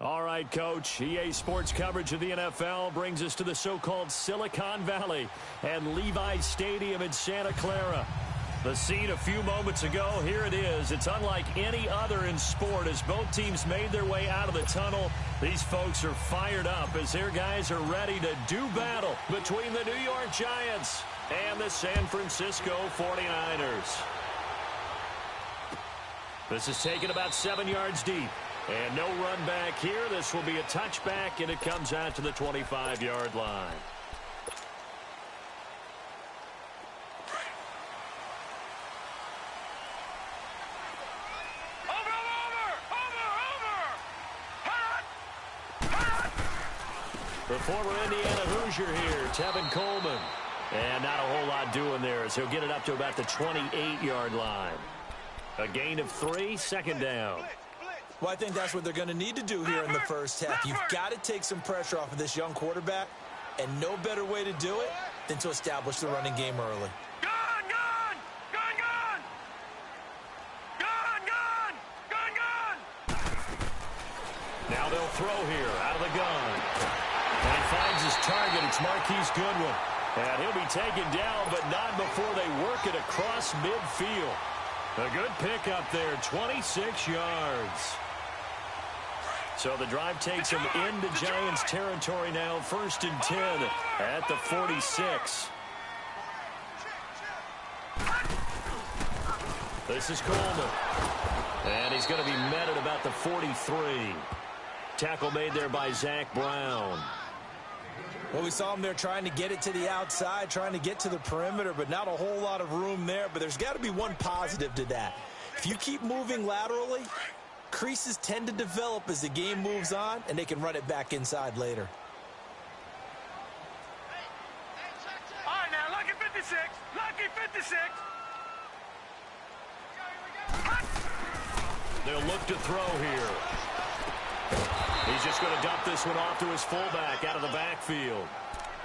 All right, Coach. EA Sports coverage of the NFL brings us to the so-called Silicon Valley and Levi's Stadium in Santa Clara. The scene a few moments ago, here it is. It's unlike any other in sport as both teams made their way out of the tunnel. These folks are fired up as their guys are ready to do battle between the New York Giants and the San Francisco 49ers. This is taken about 7 yards deep. And no run back here. This will be a touchback, and it comes out to the 25-yard line. The former Indiana Hoosier here, Tevin Coleman. And not a whole lot doing there as he'll get it up to about the 28-yard line. A gain of 3, second down. Well, I think that's what they're going to need to do here in the first half. You've got to take some pressure off of this young quarterback, and no better way to do it than to establish the running game early. Now they'll throw here out of the gun. And finds his target. It's Marquise Goodwin. And he'll be taken down, but not before they work it across midfield. A good pickup there, 26 yards. So the drive takes them into Giants territory now, 1st and 10 at the 46. This is Coleman. And he's going to be met at about the 43. Tackle made there by Zach Brown. Well, we saw him there trying to get it to the outside, trying to get to the perimeter, but not a whole lot of room there. But there's got to be one positive to that. If you keep moving laterally, creases tend to develop as the game moves on, and they can run it back inside later. All right, now, lucky 56. Lucky 56. They'll look to throw here. He's just going to dump this one off to his fullback out of the backfield.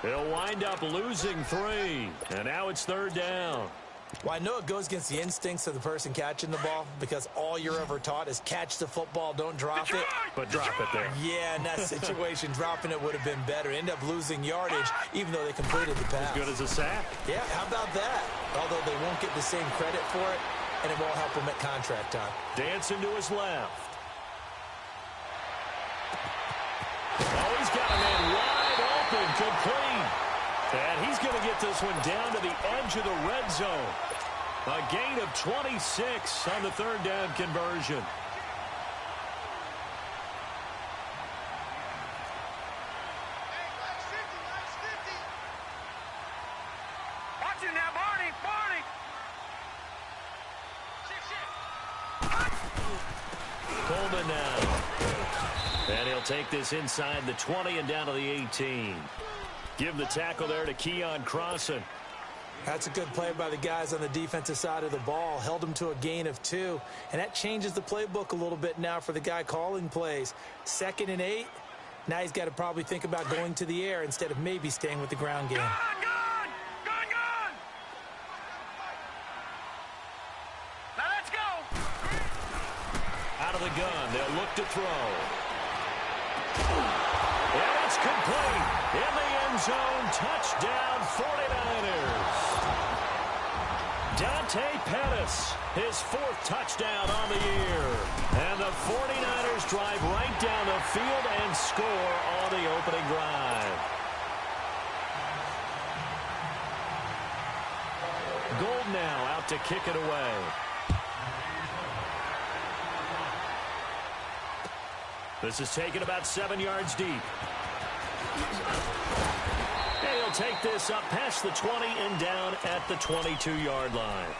He'll wind up losing 3, and now it's 3rd down. Well, I know it goes against the instincts of the person catching the ball because all you're ever taught is catch the football, don't drop it. But drop it there. Yeah, in that situation, dropping it would have been better. End up losing yardage even though they completed the pass. As good as a sack. Yeah, how about that? Although they won't get the same credit for it, and it won't help them at contract time. Dancing to his left. Oh, he's got a man wide open, complete. And he's going to get this one down to the edge of the red zone. A gain of 26 on the 3rd down conversion. Watch it now, Barney. Coleman now. And he'll take this inside the 20 and down to the 18. Give the tackle there to Keon Crossan. That's a good play by the guys on the defensive side of the ball. Held him to a gain of 2. And that changes the playbook a little bit now for the guy calling plays. 2nd and 8. Now he's got to probably think about going to the air instead of maybe staying with the ground game. Gun! Now let's go! Out of the gun, they'll look to throw. And it's complete. In the end zone, touchdown 49ers. Dante Pettis, his 4th touchdown on the year. And the 49ers drive right down the field and score on the opening drive. Gold now out to kick it away. This is taken about 7 yards deep. And he'll take this up past the 20 and down at the 22-yard line.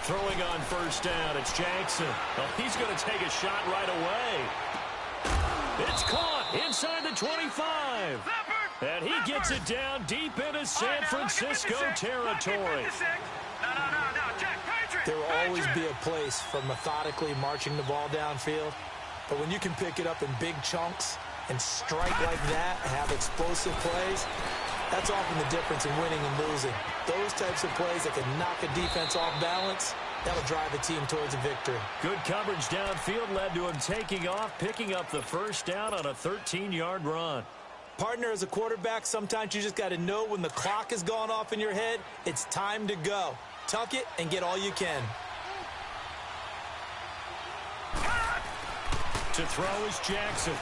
Throwing on 1st down, it's Jackson. Oh, he's going to take a shot right away. It's caught inside the 25. And he gets it down deep into San Francisco territory. No, Jack, Patriots. There will always be a place for methodically marching the ball downfield. But when you can pick it up in big chunks and strike like that, have explosive plays, that's often the difference in winning and losing. Those types of plays that can knock a defense off balance, that'll drive a team towards a victory. Good coverage downfield led to him taking off, picking up the first down on a 13-yard run. Partner, as a quarterback, sometimes you just got to know when the clock has gone off in your head, it's time to go. Tuck it and get all you can. To throw is Jackson.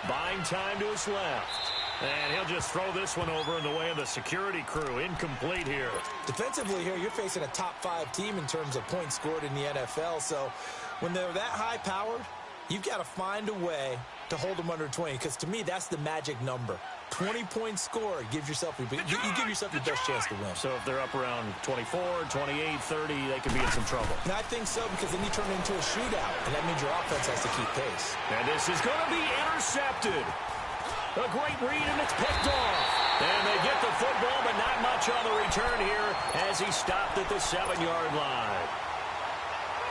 Buying time to his left. And he'll just throw this one over in the way of the security crew. Incomplete here. Defensively here, you're facing a top-5 team in terms of points scored in the NFL. So when they're that high-powered, you've got to find a way to hold them under 20. Because to me, that's the magic number. 20-point score gives yourself you give yourself your best chance to win. So if they're up around 24, 28, 30, they could be in some trouble. And I think so, because then you turn it into a shootout, and that means your offense has to keep pace. And this is going to be intercepted. A great read, and it's picked off. And they get the football, but not much on the return here as he stopped at the 7-yard line.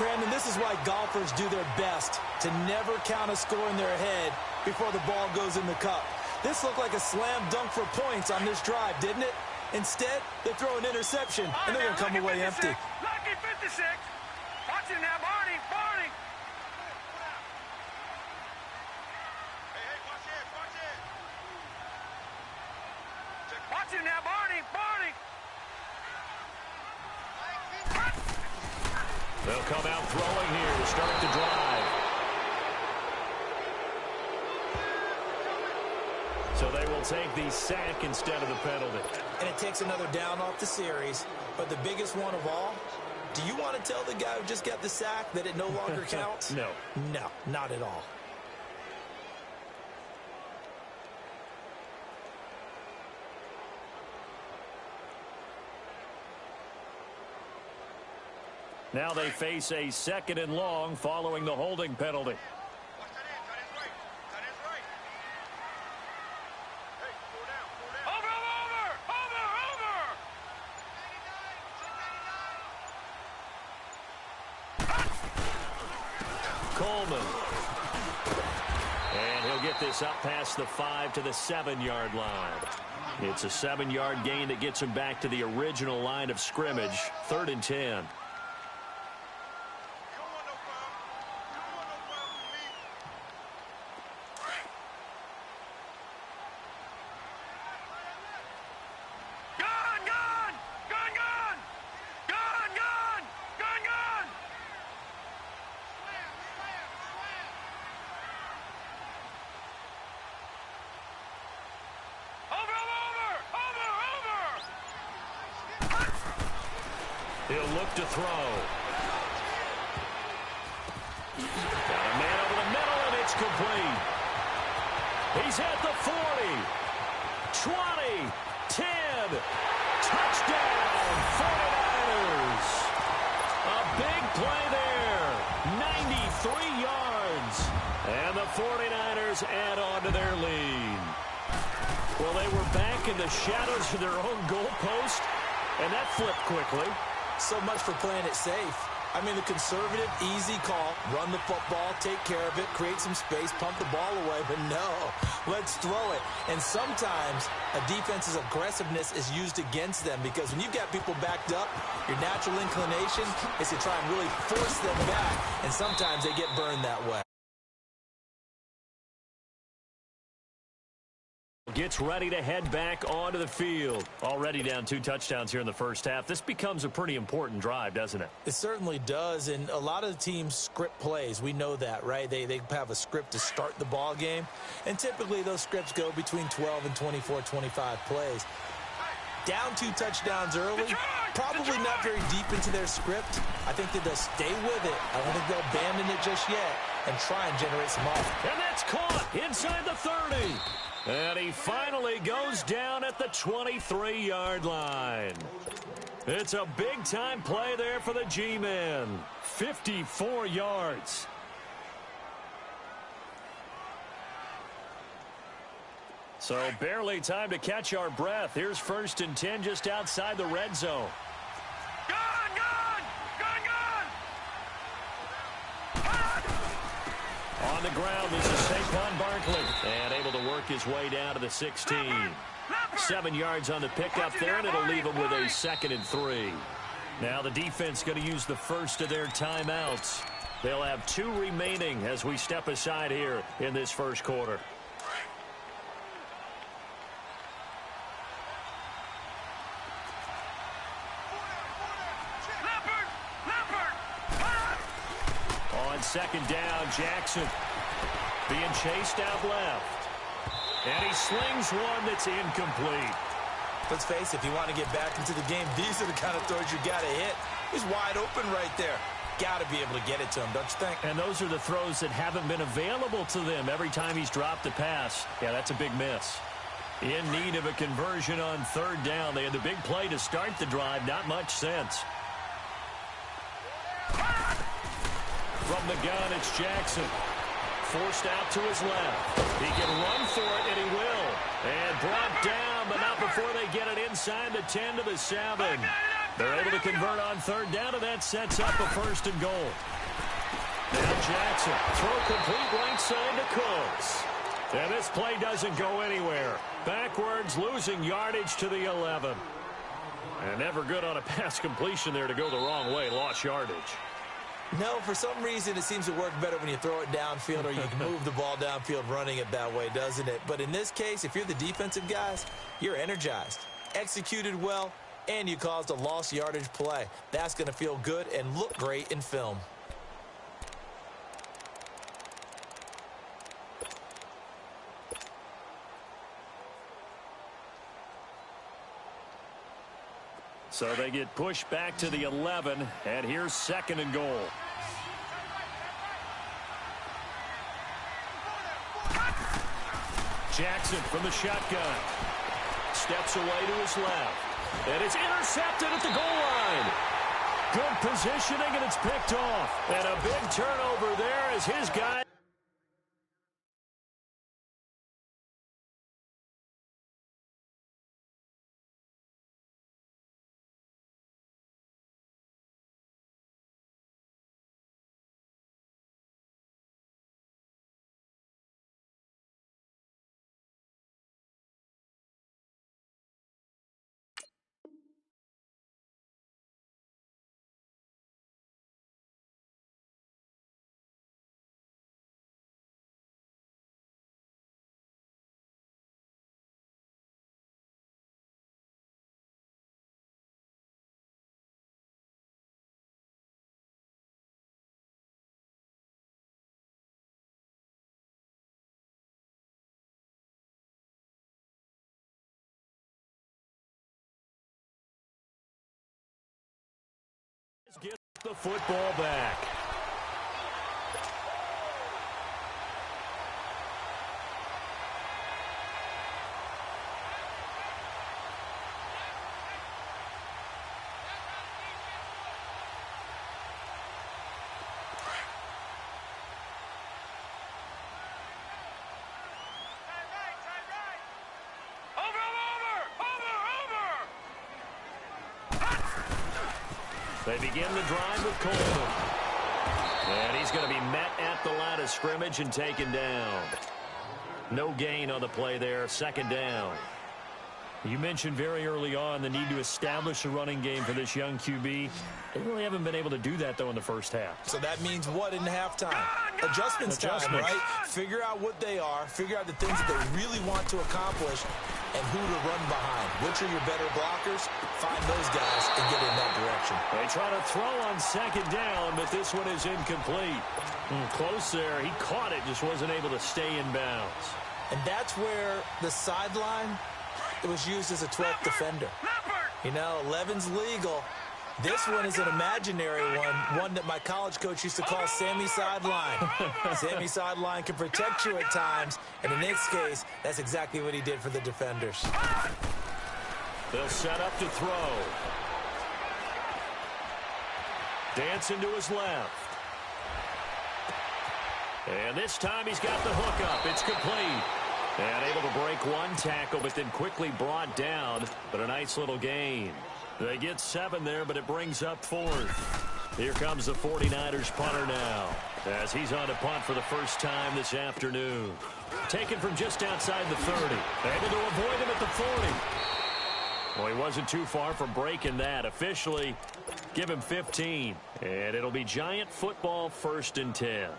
Brandon, this is why golfers do their best to never count a score in their head before the ball goes in the cup. This looked like a slam dunk for points on this drive, didn't it? Instead, they throw an interception, and they're going to come away empty. Lucky 56. Watch it now, Barney. Barney. Hey, watch it. Watch it. Watch it now, Barney. Barney. They'll come out throwing here to start the drive. So they will take the sack instead of the penalty. And it takes another down off the series. But the biggest one of all, do you want to tell the guy who just got the sack that it no longer counts? No. No, not at all. Now they face a 2nd and long following the holding penalty. Coleman. And he'll get this up past the 5 to the 7-yard line. It's a 7-yard gain that gets him back to the original line of scrimmage. 3rd and 10. He'll look to throw. Got a man over the middle, and it's complete. He's at the 40, 20, 10. Touchdown, 49ers. A big play there, 93 yards. And the 49ers add on to their lead. Well, they were back in the shadows of their own goalpost, and that flipped quickly. So much for playing it safe. I mean, the conservative, easy call, run the football, take care of it, create some space, pump the ball away, but no, let's throw it. And sometimes a defense's aggressiveness is used against them because when you've got people backed up, your natural inclination is to try and really force them back, and sometimes they get burned that way. Gets ready to head back onto the field. Already down 2 touchdowns here in the first half. This becomes a pretty important drive, doesn't it? It certainly does, and a lot of the teams script plays. We know that, right? They have a script to start the ball game, and typically those scripts go between 12 and 24, 25 plays. Down 2 touchdowns early, probably not very deep into their script. I think that they'll stay with it. I don't think they'll abandon it just yet and try and generate some offense. And that's caught inside the 30. And he finally goes down at the 23-yard line. It's a big-time play there for the G-Men. 54 yards. So barely time to catch our breath. Here's 1st and 10 just outside the red zone. On the ground, this is Saquon Barkley. And able to work his way down to the 16. 7 yards on the pickup there, and it'll leave him with a 2nd and 3. Now the defense going to use the first of their timeouts. They'll have 2 remaining as we step aside here in this first quarter. On 2nd down, Jackson being chased out left. And he slings one that's incomplete. Let's face it, if you want to get back into the game, these are the kind of throws you got to hit. He's wide open right there. Got to be able to get it to him, don't you think? And those are the throws that haven't been available to them every time he's dropped a pass. Yeah, that's a big miss. In need of a conversion on 3rd down. They had the big play to start the drive. Not much sense. From the gun, it's Jackson. Forced out to his left. He can run for it, and he will. And brought down, but not before they get it inside the 10 to the 7. They're able to convert on 3rd down, and that sets up a 1st and goal. Now Jackson, throw complete right side to Cooks. And this play doesn't go anywhere. Backwards, losing yardage to the 11. And never good on a pass completion there to go the wrong way. Lost yardage. No, for some reason, it seems to work better when you throw it downfield or you can move the ball downfield running it that way, doesn't it? But in this case, if you're the defensive guys, you're energized, executed well, and you caused a lost yardage play. That's going to feel good and look great in film. So they get pushed back to the 11, and here's 2nd and goal. Jackson from the shotgun. Steps away to his left. And it's intercepted at the goal line. Good positioning, and it's picked off. And a big turnover there as his guy. Get the football back. They begin the drive with Coleman. And he's going to be met at the line of scrimmage and taken down. No gain on the play there. 2nd down. You mentioned very early on the need to establish a running game for this young QB. They really haven't been able to do that, though, in the first half. So that means what in halftime? Adjustments time, right? Figure out what they are. Figure out the things that they really want to accomplish and who to run behind. Which are your better blockers? Find those guys and get in that direction. They try to throw on 2nd down, but this one is incomplete. Close there. He caught it, just wasn't able to stay in bounds. And that's where the sideline, it was used as a 12th defender. You know, 11's legal. This one is an imaginary one that my college coach used to call Sammy Sideline. Sammy Sideline can protect you at times, and in this case, that's exactly what he did for the defenders. They'll set up to throw. Dancing to his left. And this time he's got the hook up. It's complete. And able to break one tackle, but then quickly brought down. But a nice little gain. They get 7 there, but it brings up 4th. Here comes the 49ers punter now, as he's on to punt for the first time this afternoon. Taken from just outside the 30. Able to avoid him at the 40. Well, he wasn't too far from breaking that. Officially, give him 15. And it'll be Giant football, 1st and 10.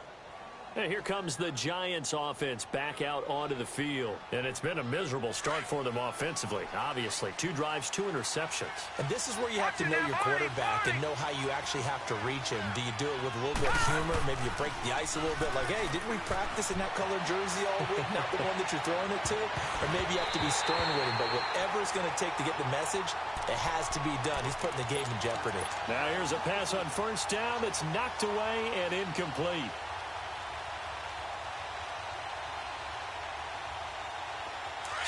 And here comes the Giants offense back out onto the field. And it's been a miserable start for them offensively, obviously. 2 drives, 2 interceptions. And this is where you have to know your quarterback and know how you actually have to reach him. Do you do it with a little bit of humor? Maybe you break the ice a little bit like, hey, didn't we practice in that colored jersey all week? Not the one that you're throwing it to? Or maybe you have to be stern with him. But whatever it's going to take to get the message, it has to be done. He's putting the game in jeopardy. Now here's a pass on 1st down that's knocked away and incomplete.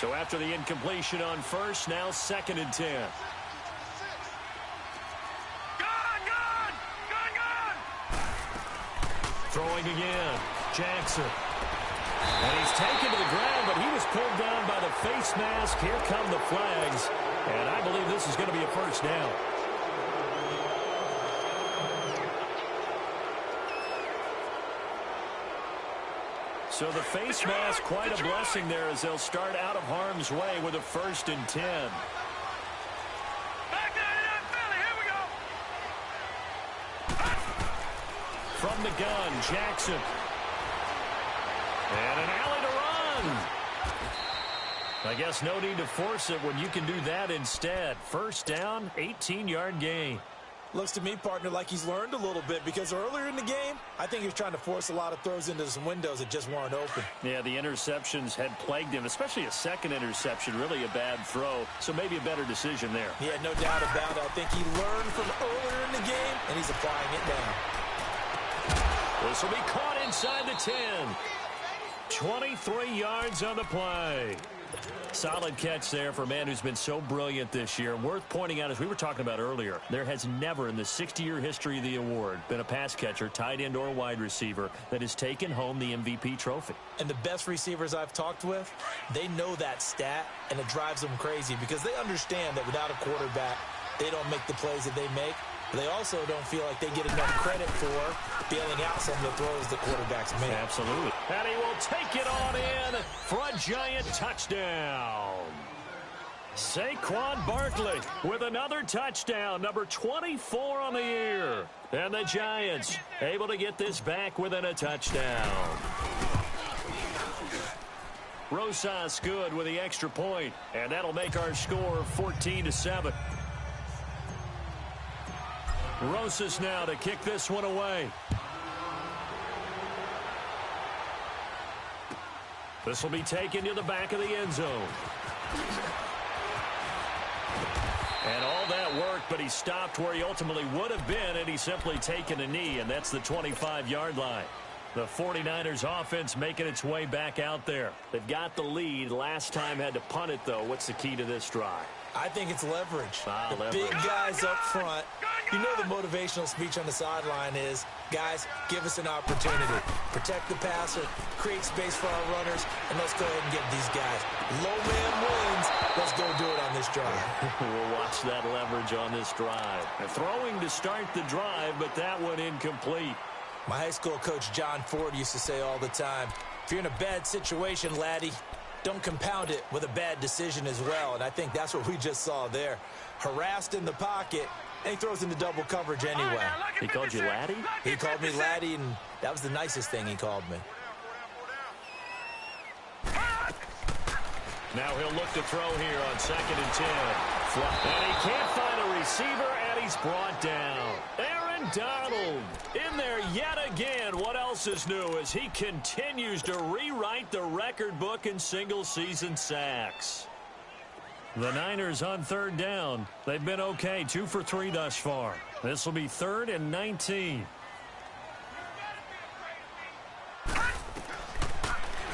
So after the incompletion on 1st, now 2nd and 10. Gone! Throwing again. Jackson. And he's taken to the ground, but he was pulled down by the face mask. Here come the flags. And I believe this is going to be a 1st down. So the face mask, quite a blessing there as they'll start out of harm's way with a 1st and 10. Back down in that belly. Here we go. From the gun, Jackson. And an alley to run. I guess no need to force it when you can do that instead. 1st down, 18-yard gain. Looks to me, partner, like he's learned a little bit because earlier in the game, I think he was trying to force a lot of throws into some windows that just weren't open. Yeah, the interceptions had plagued him, especially a 2nd interception, really a bad throw. So maybe a better decision there. Yeah, no doubt about it. I think he learned from earlier in the game, and he's applying it now. This will be caught inside the 10. 23 yards on the play. Solid catch there for a man who's been so brilliant this year. Worth pointing out, as we were talking about earlier, there has never in the 60-year history of the award been a pass catcher, tight end, or wide receiver that has taken home the MVP trophy. And the best receivers I've talked with, they know that stat, and it drives them crazy because they understand that without a quarterback, they don't make the plays that they make. But they also don't feel like they get enough credit for bailing out some of the throws the quarterbacks make. Absolutely. And he will take it on in for a Giant touchdown. Saquon Barkley with another touchdown, number 24 on the year. And the Giants able to get this back within a touchdown. Rosas good with the extra point, and that'll make our score 14-7. Rosas now to kick this one away. This will be taken to the back of the end zone. And all that work, but he stopped where he ultimately would have been, and he's simply taken a knee, and that's the 25-yard line. The 49ers offense making its way back out there. They've got the lead. Last time had to punt it, though. What's the key to this drive? I think it's leverage. Leverage. Big guys up front. You know the motivational speech on the sideline is, guys, give us an opportunity. Protect the passer, create space for our runners, and let's go ahead and get these guys. Low man wins. Let's go do it on this drive. We'll watch that leverage on this drive. They're throwing to start the drive, but that one incomplete. My high school coach, John Ford, used to say all the time, if you're in a bad situation, laddie, don't compound it with a bad decision as well. And I think that's what we just saw there. Harassed in the pocket, and he throws into double coverage anyway. He called you laddie? He called me laddie, and that was the nicest thing he called me. Now he'll look to throw here on 2nd and 10. And he can't find a receiver, and he's brought down. Aaron Donald in there yet again. What else is new as he continues to rewrite the record book in single-season sacks. The Niners on 3rd down. They've been okay, 2 for 3 thus far. This will be 3rd and 19.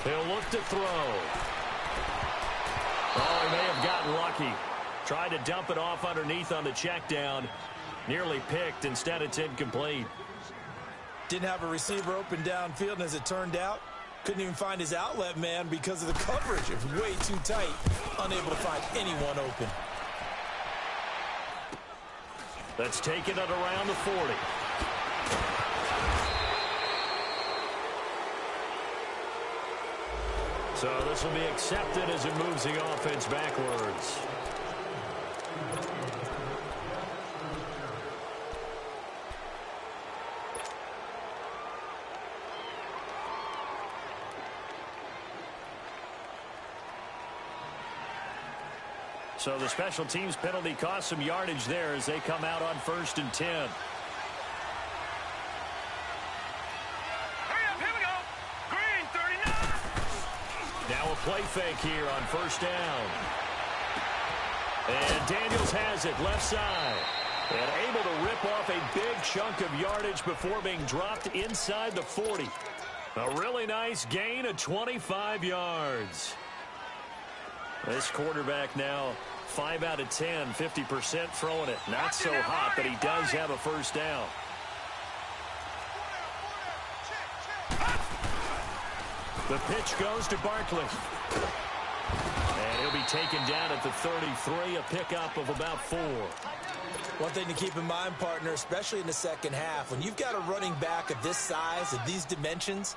He'll look to throw. Oh, he may have gotten lucky. Tried to dump it off underneath on the check down. Nearly picked. Instead, it's incomplete. Didn't have a receiver open downfield, and as it turned out, couldn't even find his outlet man because of the coverage. It was way too tight. Unable to find anyone open. That's taken it around the 40. So this will be accepted as it moves the offense backwards. So the special teams penalty cost some yardage there as they come out on 1st and 10. Hurry up, here we go. Green, 39. Now a play fake here on 1st down. And Daniels has it left side. And able to rip off a big chunk of yardage before being dropped inside the 40. A really nice gain of 25 yards. This quarterback now 5 out of 10, 50% throwing it. Not so hot, but he does have a 1st down. The pitch goes to Barkley. And he'll be taken down at the 33, a pickup of about 4. One thing to keep in mind, partner, especially in the second half, when you've got a running back of this size, of these dimensions,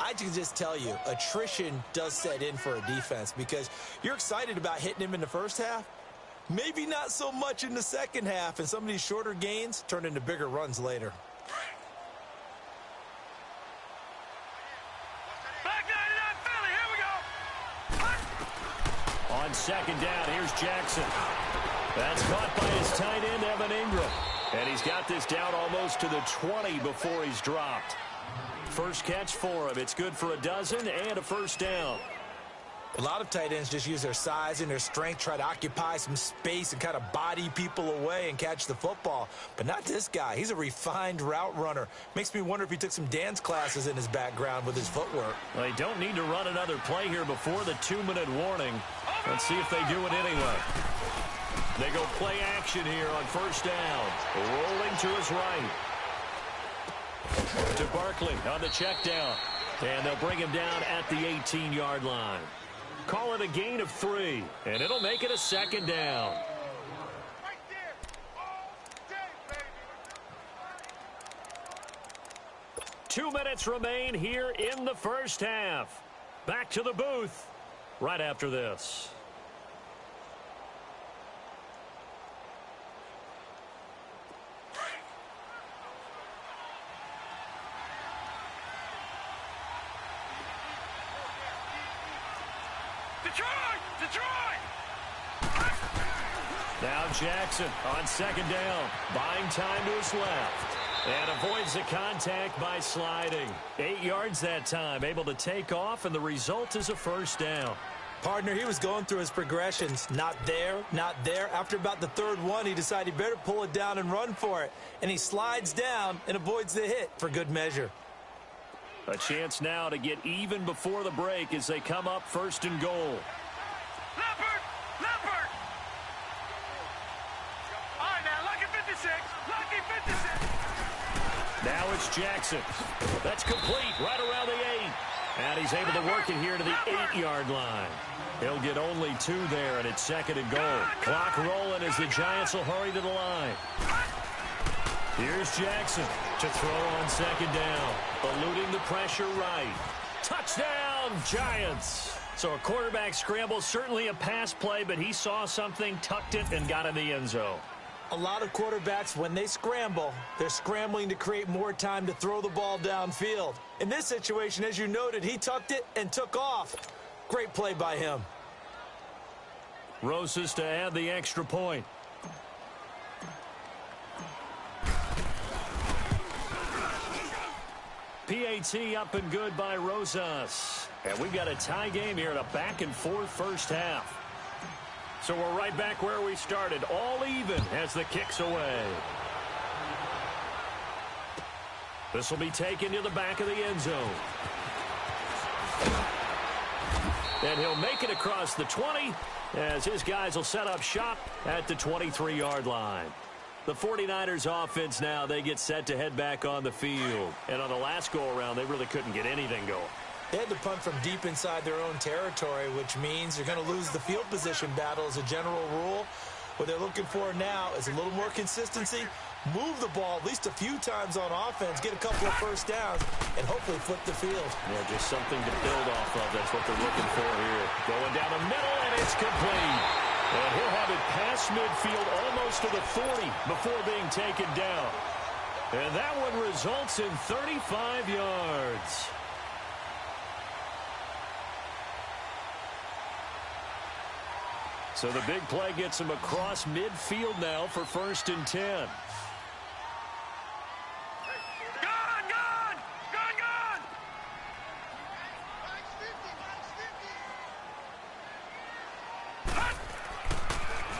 I can just tell you, attrition does set in for a defense because you're excited about hitting him in the first half. Maybe not so much in the second half, and some of these shorter gains turn into bigger runs later. Back 99 Philly, here we go. On 2nd down, here's Jackson. That's caught by his tight end, Evan Ingram. And he's got this down almost to the 20 before he's dropped. First catch for him. It's good for a dozen and a 1st down. A lot of tight ends just use their size and their strength, try to occupy some space and kind of body people away and catch the football. But not this guy. He's a refined route runner. Makes me wonder if he took some dance classes in his background with his footwork. Well, they don't need to run another play here before the 2-minute warning. Let's see if they do it anyway. They go play action here on 1st down. Rolling to his right. To Barkley on the check down. And they'll bring him down at the 18-yard line. Call it a gain of 3. And it'll make it a 2nd down. Right there. All day, baby. 2 minutes remain here in the first half. Back to the booth right after this. Detroit! Now Jackson on 2nd down, buying time to his left. And avoids the contact by sliding. 8 yards that time, able to take off, and the result is a 1st down. Partner, he was going through his progressions. Not there, not there. After about the 3rd one, he decided he better pull it down and run for it. And he slides down and avoids the hit for good measure. A chance now to get even before the break as they come up 1st and goal. Leopard! All right, now, lucky 56. Lucky 56. Now it's Jackson. That's complete right around the 8. And he's able to work it here to the 8-yard line. He'll get only 2 there, and it's 2nd and goal. Clock rolling as the Giants will hurry to the line. Here's Jackson to throw on 2nd down. Eluding the pressure right. Touchdown, Giants. So a quarterback scramble, certainly a pass play, but he saw something, tucked it, and got in the end zone. A lot of quarterbacks, when they scramble, they're scrambling to create more time to throw the ball downfield. In this situation, as you noted, he tucked it and took off. Great play by him. Rosas to add the extra point. PAT up and good by Rosas. And we've got a tie game here in a back-and-forth first half. So we're right back where we started, all even as the kick's away. This will be taken to the back of the end zone. And he'll make it across the 20 as his guys will set up shop at the 23-yard line. The 49ers offense now, they get set to head back on the field. And on the last go-around, they really couldn't get anything going. They had to punt from deep inside their own territory, which means you're going to lose the field position battle as a general rule. What they're looking for now is a little more consistency, move the ball at least a few times on offense, get a couple of first downs, and hopefully flip the field. Yeah, just something to build off of. That's what they're looking for here. Going down the middle, and it's complete. And he'll have it past midfield almost to the 40 before being taken down. And that one results in 35 yards. So the big play gets him across midfield now for 1st and 10.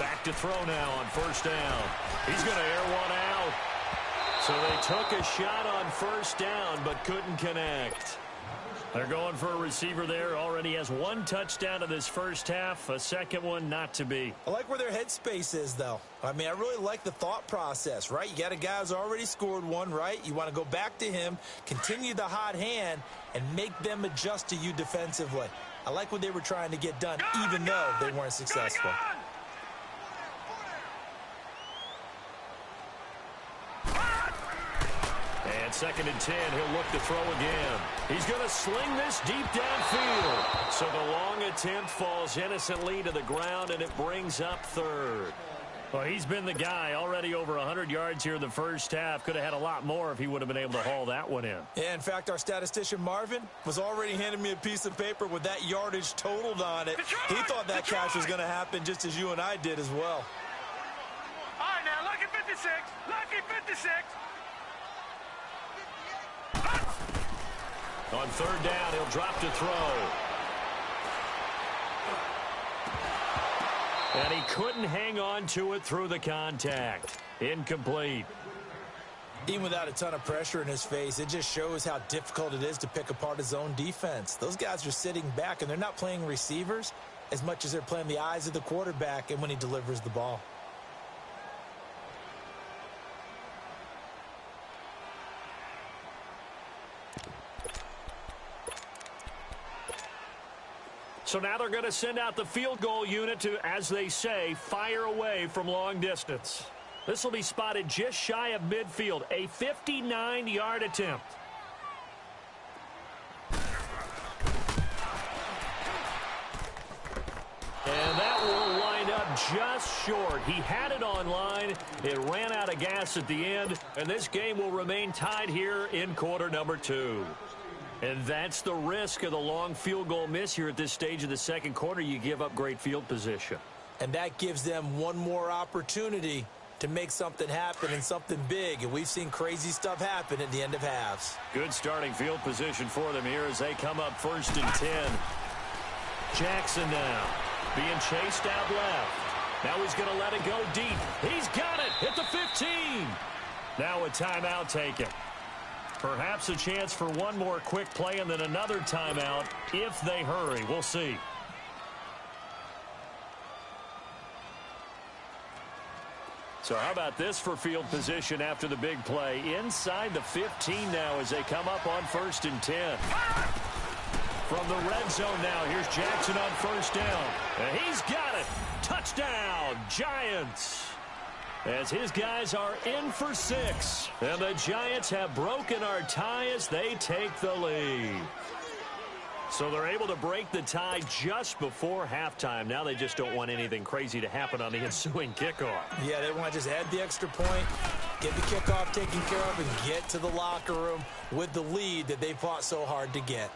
Back to throw now on 1st down. He's going to air one out. So they took a shot on 1st down but couldn't connect. They're going for a receiver there. Already has 1 touchdown in this first half. A second one not to be. I like where their headspace is, though. I mean, I really like the thought process, right? You got a guy who's already scored one, right? You want to go back to him, continue the hot hand, and make them adjust to you defensively. I like what they were trying to get done, even though they weren't successful. And 2nd and 10, he'll look to throw again. He's going to sling this deep downfield. So the long attempt falls innocently to the ground, and it brings up 3rd. Well, he's been the guy. Already over 100 yards here in the first half. Could have had a lot more if he would have been able to haul that one in. Yeah, in fact, our statistician Marvin was already handing me a piece of paper with that yardage totaled on it. He thought that catch was going to happen just as you and I did as well. All right, now, lucky 56. Lucky 56. On 3rd down, he'll drop to throw. And he couldn't hang on to it through the contact. Incomplete. Even without a ton of pressure in his face, it just shows how difficult it is to pick apart his own defense. Those guys are sitting back, and they're not playing receivers as much as they're playing the eyes of the quarterback and when he delivers the ball. So now they're going to send out the field goal unit to, as they say, fire away from long distance. This will be spotted just shy of midfield, a 59-yard attempt. And that will wind up just short. He had it on line. It ran out of gas at the end, and this game will remain tied here in quarter number 2. And that's the risk of the long field goal miss here at this stage of the second quarter. You give up great field position. And that gives them one more opportunity to make something happen and something big. And we've seen crazy stuff happen at the end of halves. Good starting field position for them here as they come up 1st and 10. Jackson now being chased out left. Now he's going to let it go deep. He's got it at the 15. Now a timeout taken. Perhaps a chance for one more quick play and then another timeout if they hurry. We'll see. So how about this for field position after the big play? Inside the 15 now as they come up on 1st and 10. From the red zone now, here's Jackson on 1st down. And he's got it. Touchdown, Giants. As his guys are in for 6. And the Giants have broken our tie as they take the lead. So they're able to break the tie just before halftime. Now they just don't want anything crazy to happen on the ensuing kickoff. Yeah, they want to just add the extra point, get the kickoff taken care of, and get to the locker room with the lead that they fought so hard to get.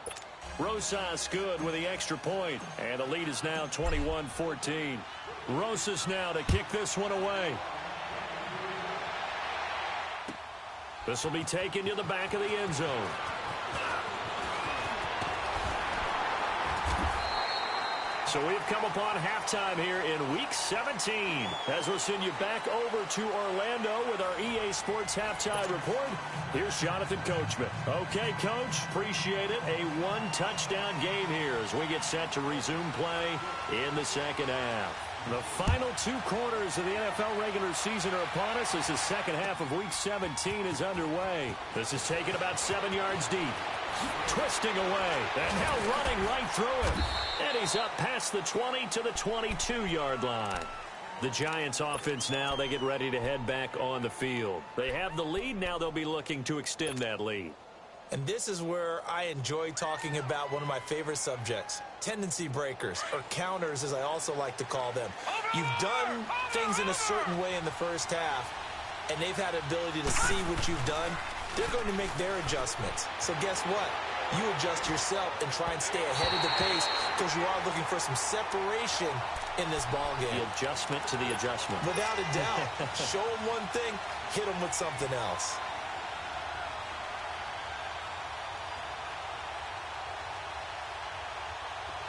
Rosas good with the extra point. And the lead is now 21-14. Rosas now to kick this one away. This will be taken to the back of the end zone. So we've come upon halftime here in Week 17. As we'll send you back over to Orlando with our EA Sports Halftime Report, here's Jonathan Coachman. Okay, Coach, appreciate it. A one-touchdown game here as we get set to resume play in the second half. The final 2 quarters of the NFL regular season are upon us as the second half of Week 17 is underway. This is taken about 7 yards deep. Twisting away, and now running right through it. And he's up past the 20 to the 22-yard line. The Giants offense now, they get ready to head back on the field. They have the lead. Now they'll be looking to extend that lead. And this is where I enjoy talking about one of my favorite subjects, tendency breakers, or counters as I also like to call them. You've done things in a certain way in the first half, and they've had the ability to see what you've done. They're going to make their adjustments. So guess what? You adjust yourself and try and stay ahead of the pace because you are looking for some separation in this ball game. The adjustment to the adjustment. Without a doubt. Show them one thing, hit them with something else.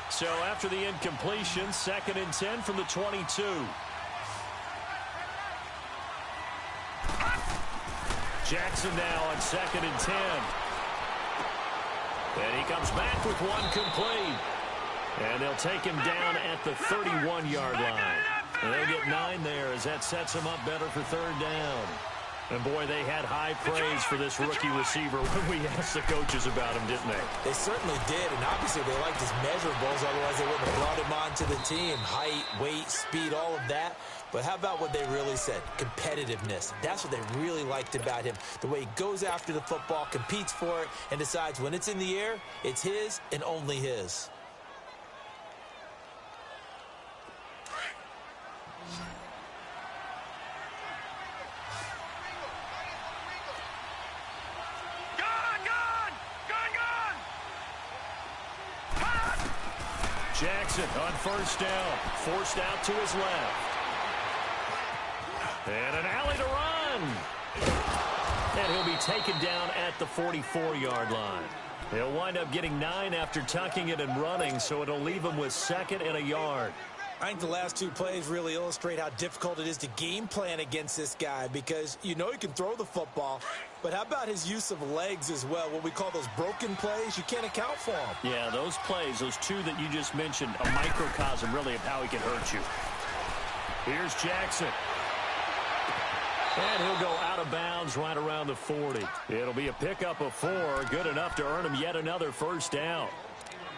So after the incompletion, 2nd and 10 from the 22. Jackson now on 2nd and 10. And he comes back with one complete. And they'll take him down at the 31-yard line. And they'll get 9 there as that sets him up better for 3rd down. And, boy, they had high praise for this rookie receiver when we asked the coaches about him, didn't they? They certainly did, and obviously they liked his measurables, otherwise they wouldn't have brought him onto the team. Height, weight, speed, all of that. But how about what they really said? Competitiveness. That's what they really liked about him. The way he goes after the football, competes for it, and decides when it's in the air, it's his and only his. Jackson on 1st down, forced out to his left. And an alley to run. And he'll be taken down at the 44-yard line. He'll wind up getting 9 after tucking it and running, so it'll leave him with 2nd and a yard. I think the last 2 plays really illustrate how difficult it is to game plan against this guy because you know he can throw the football, but how about his use of legs as well? What we call those broken plays, you can't account for them. Yeah, those plays, those 2 that you just mentioned, a microcosm really of how he can hurt you. Here's Jackson. And he'll go out of bounds right around the 40. It'll be a pickup of 4, good enough to earn him yet another 1st down.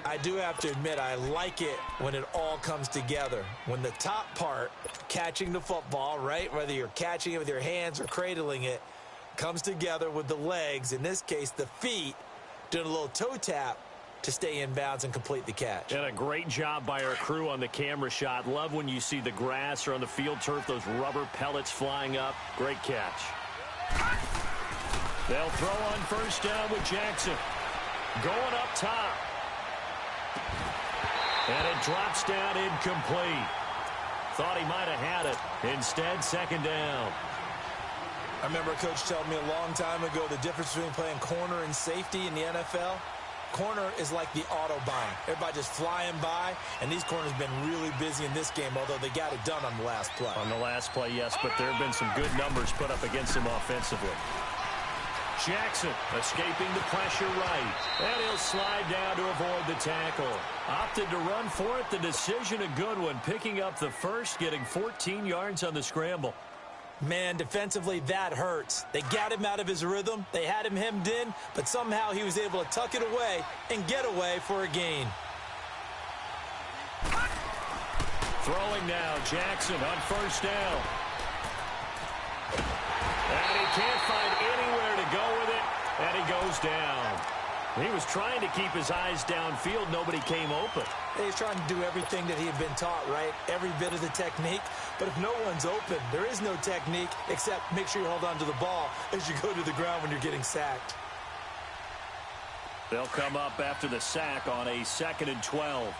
I do have to admit, I like it when it all comes together. When the top part, catching the football, right, whether you're catching it with your hands or cradling it, comes together with the legs, in this case the feet, doing a little toe tap to stay in bounds and complete the catch. And a great job by our crew on the camera shot. Love when you see the grass or on the field turf, those rubber pellets flying up. Great catch. They'll throw on 1st down with Jackson. Going up top. And it drops down incomplete. Thought he might have had it. Instead, 2nd down. I remember a coach telling me a long time ago the difference between playing corner and safety in the NFL. Corner is like the Autobahn. Everybody just flying by, and these corners have been really busy in this game, although they got it done on the last play. On the last play, yes, but there have been some good numbers put up against him offensively. Jackson escaping the pressure right. And he'll slide down to avoid the tackle. Opted to run for it. The decision a good one. Picking up the 1st, getting 14 yards on the scramble. Man, defensively, that hurts. They got him out of his rhythm. They had him hemmed in, but somehow he was able to tuck it away and get away for a gain. Throwing now, Jackson on 1st down. And he can't find anywhere to go with it, and he goes down. He was trying to keep his eyes downfield. Nobody came open. He's trying to do everything that he had been taught, right? Every bit of the technique. But if no one's open, there is no technique except make sure you hold on to the ball as you go to the ground when you're getting sacked. They'll come up after the sack on a 2nd and 12.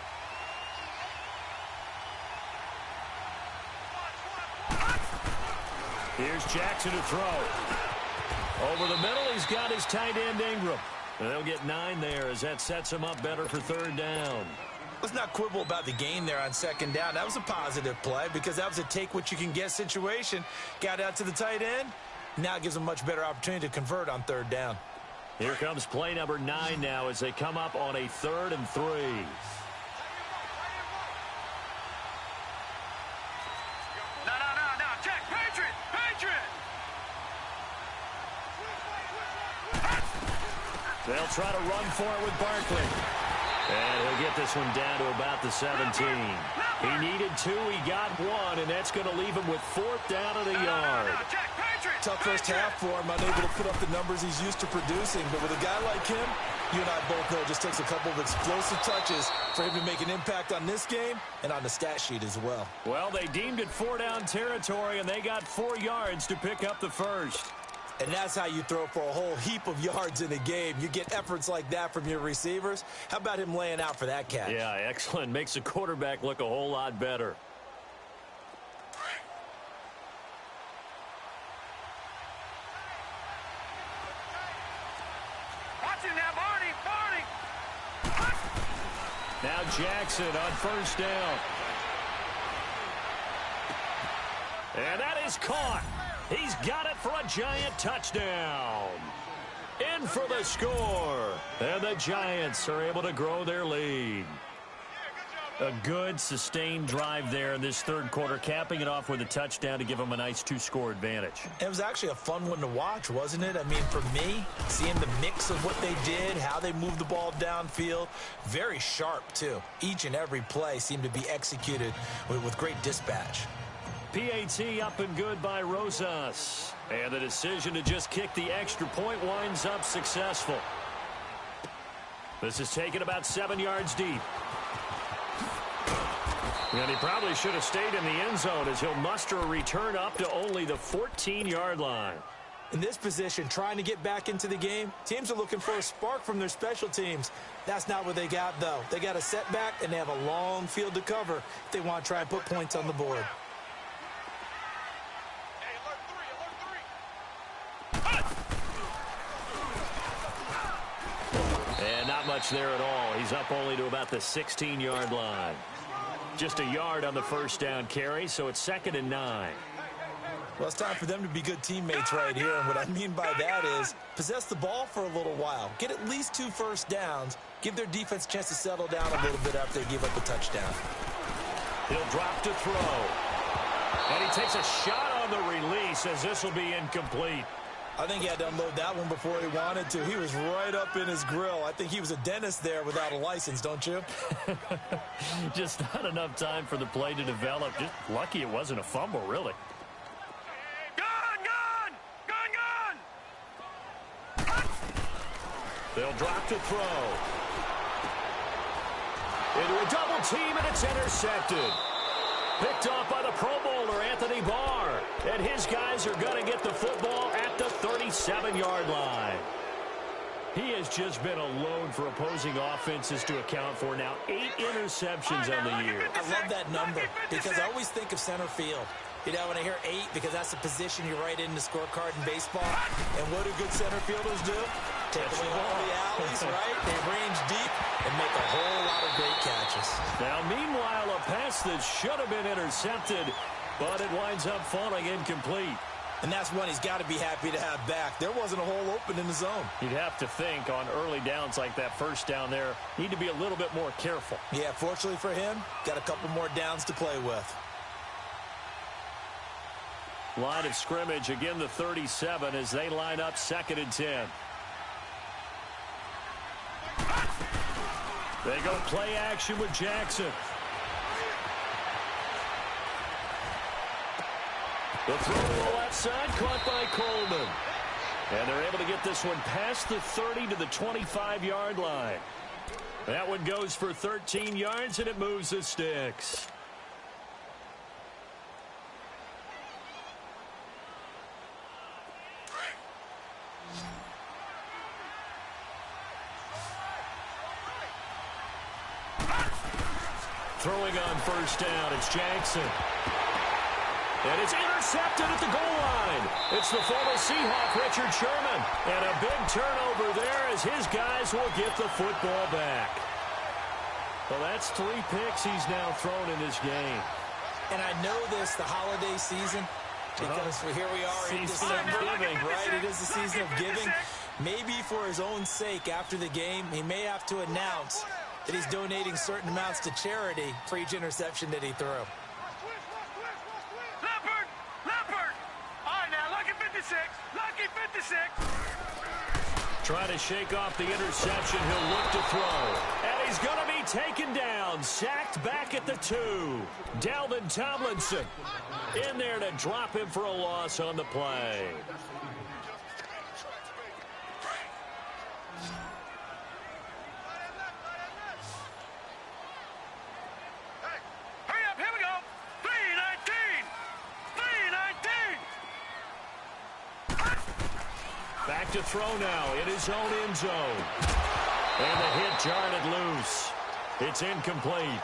Here's Jackson to throw. Over the middle, he's got his tight end Ingram. And they'll get 9 there as that sets him up better for 3rd down. Let's not quibble about the gain there on 2nd down. That was a positive play because that was a take-what-you-can-get situation. Got out to the tight end. Now it gives them a much better opportunity to convert on 3rd down. Here comes play number 9 now as they come up on a 3rd and 3. Check, Patriot! They'll try to run for it with Barkley. And he'll get this one down to about the 17. He needed 2, he got 1, and that's going to leave him with 4th down of the yard. Tough first half for him, unable to put up the numbers he's used to producing. But with a guy like him, you and I both know it just takes a couple of explosive touches for him to make an impact on this game and on the stat sheet as well. Well, they deemed it 4-down territory, and they got 4 yards to pick up the first. And that's how you throw for a whole heap of yards in a game. You get efforts like that from your receivers. How about him laying out for that catch? Yeah, excellent. Makes the quarterback look a whole lot better. Now Jackson on first down. And that is caught. He's got it for a Giant touchdown. In for the score. And the Giants are able to grow their lead. A good, sustained drive there in this third quarter, capping it off with a touchdown to give them a nice 2-score advantage. It was actually a fun one to watch, wasn't it? I mean, for me, seeing the mix of what they did, how they moved the ball downfield, very sharp, too. Each and every play seemed to be executed with great dispatch. PAT up and good by Rosas. And the decision to just kick the extra point winds up successful. This is taken about 7 yards deep. And he probably should have stayed in the end zone as he'll muster a return up to only the 14-yard line. In this position, trying to get back into the game, teams are looking for a spark from their special teams. That's not what they got, though. They got a setback, and they have a long field to cover if they want to try and put points on the board. And not much there at all. He's up only to about the 16-yard line. Just a yard on the first down carry, so it's 2nd and 9. Well, it's time for them to be good teammates right here, and what I mean by that is possess the ball for a little while. Get at least 2 first downs. Give their defense a chance to settle down a little bit after they give up a touchdown. He'll drop to throw. And he takes a shot on the release as this will be incomplete. I think he had to unload that one before he wanted to. He was right up in his grill. I think he was a dentist there without a license, don't you? Just not enough time for the play to develop. Just lucky it wasn't a fumble, really. They'll drop to throw. Into a double team, and it's intercepted. Picked off by the Pro Bowler, Anthony Barr. And his guys are going to get the football at the 37-yard line. He has just been a load for opposing offenses to account for now. 8 interceptions on the year. I love that number because I always think of center field. You know, when I hear 8, because that's the position you write in the scorecard in baseball. And what do good center fielders do? Take away all the alleys, right? They range deep and make a whole lot of great catches. Now, meanwhile, a pass that should have been intercepted, but it winds up falling incomplete. And that's one he's got to be happy to have back. There wasn't a hole open in the zone. You'd have to think on early downs like that first down there, need to be a little bit more careful. Yeah, fortunately for him, got a couple more downs to play with. Line of scrimmage, again the 37 as they line up 2nd and 10. They go play action with Jackson. The throw to the left side, caught by Coleman. And they're able to get this one past the 30 to the 25-yard line. That one goes for 13 yards, and it moves the sticks. Throwing on first down, it's Jackson. And it's intercepted at the goal line. It's the former Seahawk, Richard Sherman. And a big turnover there as his guys will get the football back. Well, that's 3 picks he's now thrown in this game. And I know this, the holiday season, because here we are in December, right? It is the season of giving. Maybe for his own sake, after the game, he may have to announce that he's donating certain amounts to charity for each interception that he threw. Leopard! All right, now, lucky 56. Lucky 56. Trying to shake off the interception. He'll look to throw. And He's going to be taken down, sacked back at the 2. Dalvin Tomlinson in there to drop him for a loss on the play. Hurry up, here we go. 319. 319. Back to throw now in his own end zone. And the hit jarred it loose. It's incomplete.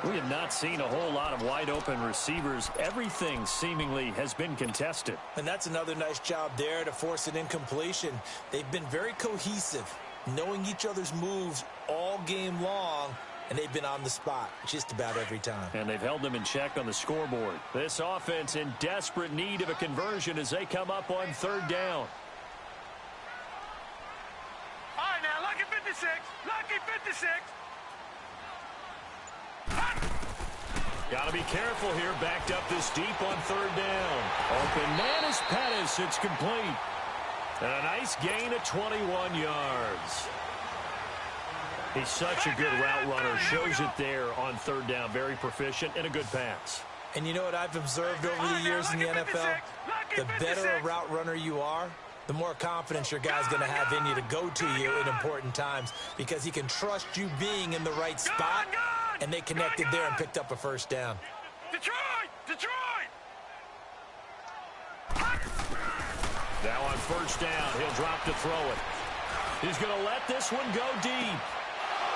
We have not seen a whole lot of wide-open receivers. Everything seemingly has been contested. And that's another nice job there to force an incompletion. They've been very cohesive, knowing each other's moves all game long, and they've been on the spot just about every time. And they've held them in check on the scoreboard. This offense in desperate need of a conversion as they come up on 3rd down. All right, now, lucky 56. Lucky 56. Got to be careful here, backed up this deep on 3rd down. Open man is Pettis. It's complete. And a nice gain of 21 yards. He's such a good route runner. Shows it there on 3rd down. Very proficient and a good pass. And you know what I've observed over the years in the NFL? The better a route runner you are, the more confidence your guy's going to have in you to go to you in important times because he can trust you being in the right spot, and they connected there and picked up a 1st down. Detroit! Detroit! Now on 1st down, he'll drop to throw it. He's going to let this one go deep.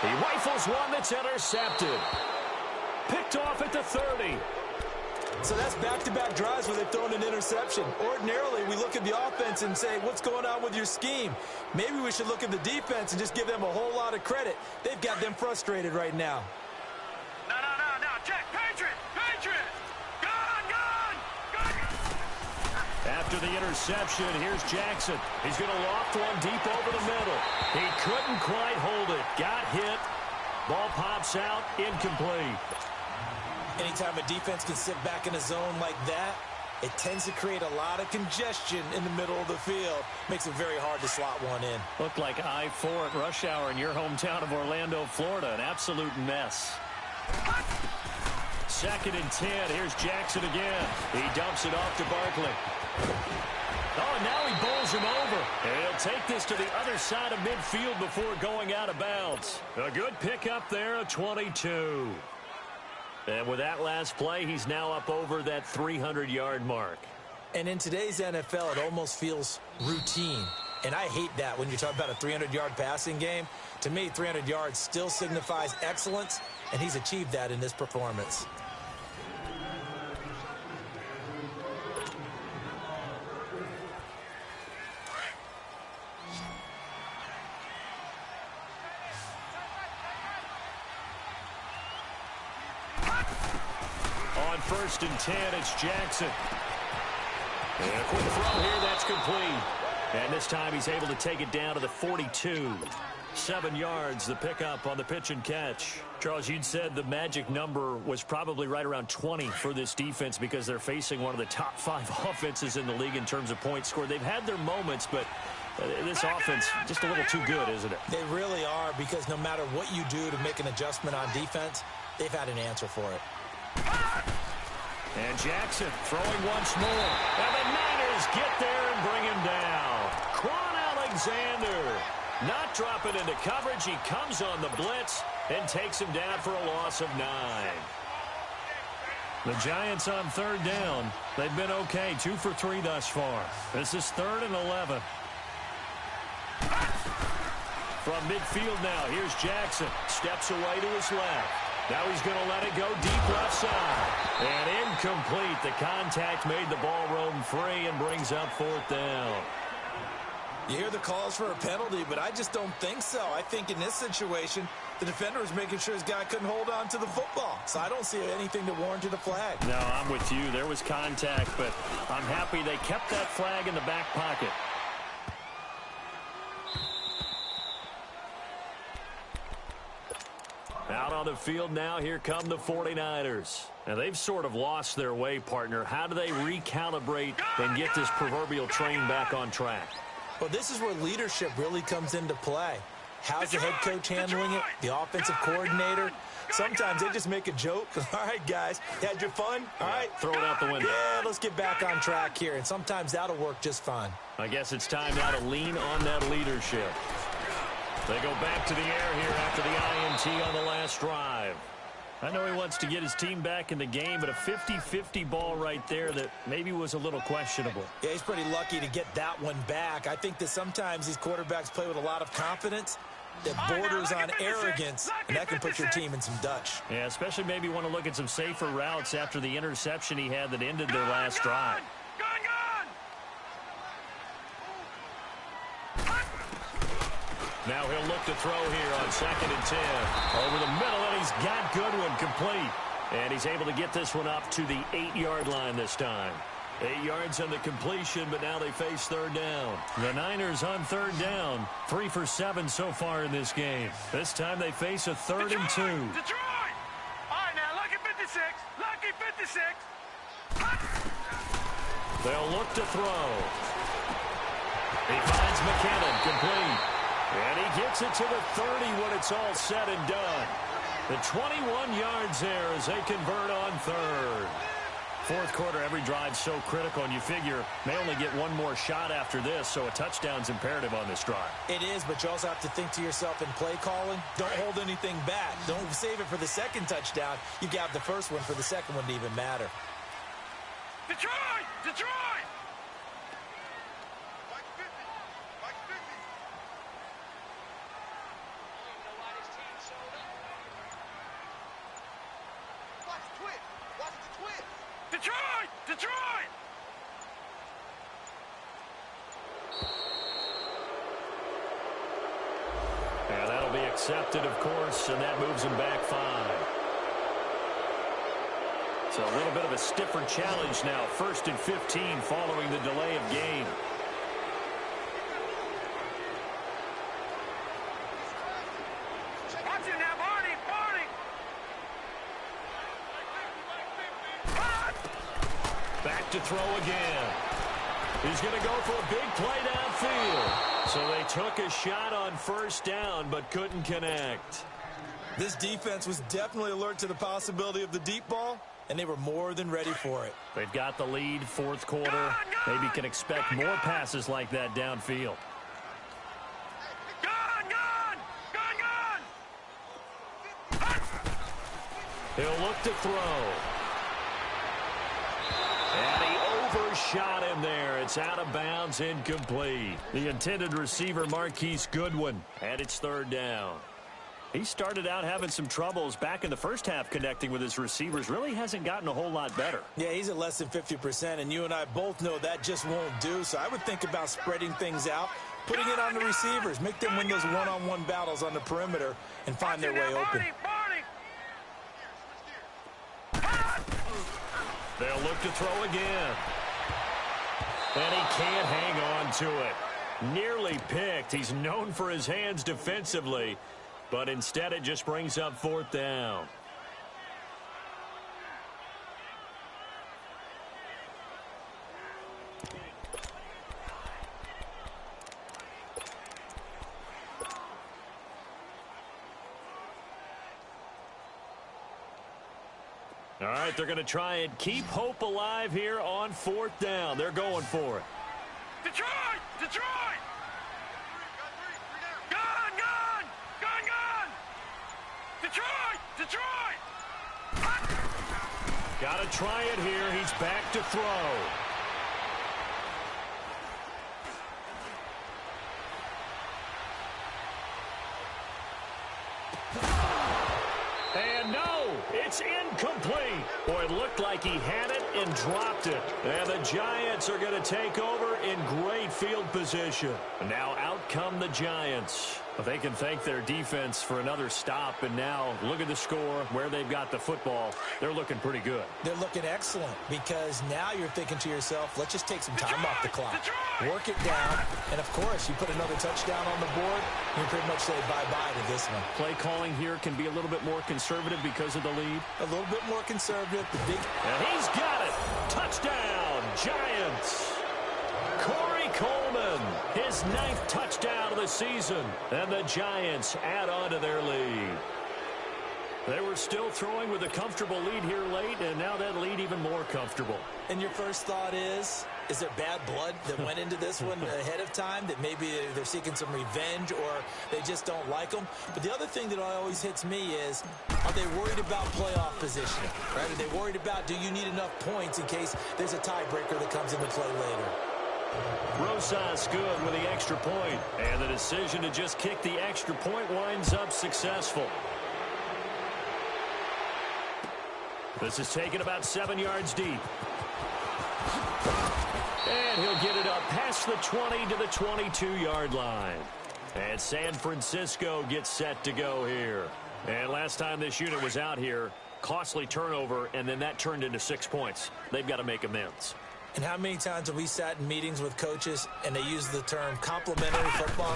He rifles one that's intercepted. Picked off at the 30. So that's back-to-back drives where they've thrown an interception. Ordinarily, we look at the offense and say, what's going on with your scheme? Maybe we should look at the defense and just give them a whole lot of credit. They've got them frustrated right now. No. Check. Patriot! Patriot! Gone! After the interception, here's Jackson. He's going to loft one deep over the middle. He couldn't quite hold it. Got hit. Ball pops out. Incomplete. Anytime a defense can sit back in a zone like that, it tends to create a lot of congestion in the middle of the field. Makes it very hard to slot one in. Looked like I-4 at rush hour in your hometown of Orlando, Florida. An absolute mess. 2nd and 10. Here's Jackson again. He dumps it off to Barkley. Oh, and now he bowls him over. And he'll take this to the other side of midfield before going out of bounds. A good pickup there, a 22. And with that last play, he's now up over that 300-yard mark. And in today's NFL, it almost feels routine. And I hate that when you talk about a 300-yard passing game. To me, 300 yards still signifies excellence, and he's achieved that in this performance. On 1st and 10, it's Jackson. And a quick throw here, that's complete. And this time he's able to take it down to the 42. 7 yards, the pickup on the pitch and catch. Charles, you'd said the magic number was probably right around 20 for this defense because they're facing one of the top 5 offenses in the league in terms of points scored. They've had their moments, but this offense just a little too good, isn't it? They really are, because no matter what you do to make an adjustment on defense, they've had an answer for it. And Jackson throwing once more. And the Niners get there and bring him down. Quan Alexander not dropping into coverage. He comes on the blitz and takes him down for a loss of 9. The Giants on 3rd down. They've been okay. 2 for 3 thus far. This is 3rd and 11. From midfield now, here's Jackson. Steps away to his left. Now he's going to let it go deep left side. And incomplete. The contact made the ball roam free and brings up 4th down. You hear the calls for a penalty, but I just don't think so. I think in this situation, the defender was making sure his guy couldn't hold on to the football. So I don't see anything that warranted a flag. No, I'm with you. There was contact, but I'm happy they kept that flag in the back pocket. Out on the field now, here come the 49ers. Now, they've sort of lost their way, partner. How do they recalibrate and get this proverbial train back on track? Well, this is where leadership really comes into play. How's the head coach handling it? The offensive coordinator? Sometimes they just make a joke. All right, guys, had your fun? All right. Throw it out the window. Yeah, let's get back on track here, and sometimes that'll work just fine. I guess it's time now to lean on that leadership. They go back to the air here after the INT on the last drive. I know he wants to get his team back in the game, but a 50-50 ball right there that maybe was a little questionable. Yeah, he's pretty lucky to get that one back. I think that sometimes these quarterbacks play with a lot of confidence that borders on arrogance, and that can put your team in some Dutch. Yeah, especially maybe want to look at some safer routes after the interception he had that ended their last drive. Now he'll look to throw here on 2nd and 10. Over the middle, and he's got Goodwin complete. And he's able to get this one up to the 8-yard line this time. 8 yards on the completion, but now they face 3rd down. The Niners on 3rd down. 3 for 7 so far in this game. This time they face a 3rd and 2. Detroit! All right, now, lucky 56. Lucky 56. They'll look to throw. He finds McKinnon complete. And he gets it to the 30 when it's all said and done. The 21 yards there as they convert on 3rd. 4th quarter, every drive so critical, and you figure they only get one more shot after this, so a touchdown's imperative on this drive. It is, but you also have to think to yourself in play calling, don't hold anything back. Don't save it for the 2nd touchdown. You got the 1st one for the 2nd one to even matter. Detroit! Detroit! Detroit! Detroit! And that'll be accepted, of course, and that moves him back 5. So a little bit of a stiffer challenge now. 1st and 15 following the delay of game. Watch it now, Barney! Barney! Back to throw again. He's going to go for a big play downfield. So they took a shot on 1st down, but couldn't connect. This defense was definitely alert to the possibility of the deep ball, and they were more than ready for it. They've got the lead, 4th quarter. Maybe can expect more passes like that downfield. He'll look to throw. And he overshot him there. It's out of bounds, incomplete. The intended receiver, Marquise Goodwin, and it's 3rd down. He started out having some troubles back in the first half connecting with his receivers. Really hasn't gotten a whole lot better. Yeah, he's at less than 50%, and you and I both know that just won't do. So I would think about spreading things out, putting it on the receivers, make them win those one-on-one battles on the perimeter, and find their way open. They'll look to throw again. And he can't hang on to it. Nearly picked. He's known for his hands defensively, but instead it just brings up 4th down. All right, they're going to try and keep hope alive here on 4th down. They're going for it. Detroit! Detroit! Gun! Gun! Gun! Gun! Detroit! Detroit! Got to try it here. He's back to throw. And no, it's incomplete. Boy, it looked like he had it and dropped it. And the Giants are going to take over in great field position. And now out come the Giants. But they can thank their defense for another stop. And now look at the score, where they've got the football. They're looking pretty good. They're looking excellent, because now you're thinking to yourself, let's just take some time off the clock. Work it down. And, of course, you put another touchdown on the board, you pretty much say bye-bye to this one. Play calling here can be a little bit more conservative because of the lead. A little bit more conservative. And he's got it. Touchdown, Giants. Corey Coleman, his his 9th touchdown of the season. And the Giants add on to their lead. They were still throwing with a comfortable lead here late, and now that lead even more comfortable. And your first thought is there bad blood that went into this one ahead of time, that maybe they're seeking some revenge or they just don't like them? But the other thing that always hits me is, are they worried about playoff positioning? Right? Are they worried about, do you need enough points in case there's a tiebreaker that comes into play later? Rosas good with the extra point, and the decision to just kick the extra point winds up successful. This is taken about 7 yards deep. And he'll get it up past the 20 to the 22-yard line. And San Francisco gets set to go here. And last time this unit was out here, costly turnover, and then that turned into 6 points. They've got to make amends. And how many times have we sat in meetings with coaches and they use the term complementary football?